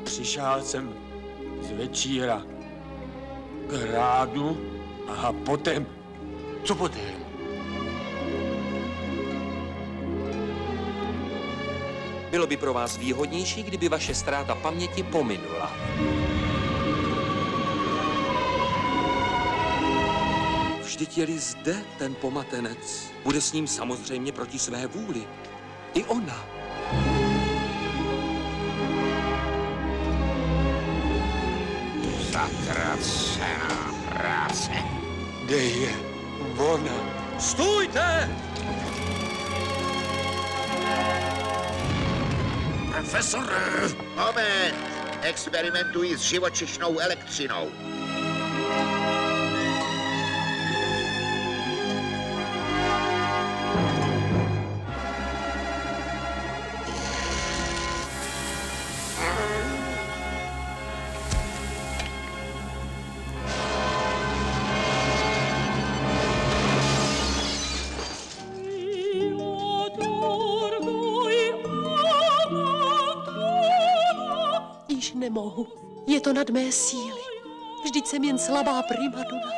Přišel jsem z večíra k hrádu a potom... Co potom? Bylo by pro vás výhodnější, kdyby vaše ztráta paměti pominula. Vždyť je-li zde ten pomatenec, bude s ním samozřejmě proti své vůli. I ona. Zatracená práce. Kde je ona? Stůjte! Profesore! Moment! Experimentuji s živočišnou elektřinou. Již nemohu. Je to nad mé síly. Vždyť jsem jen slabá primadona.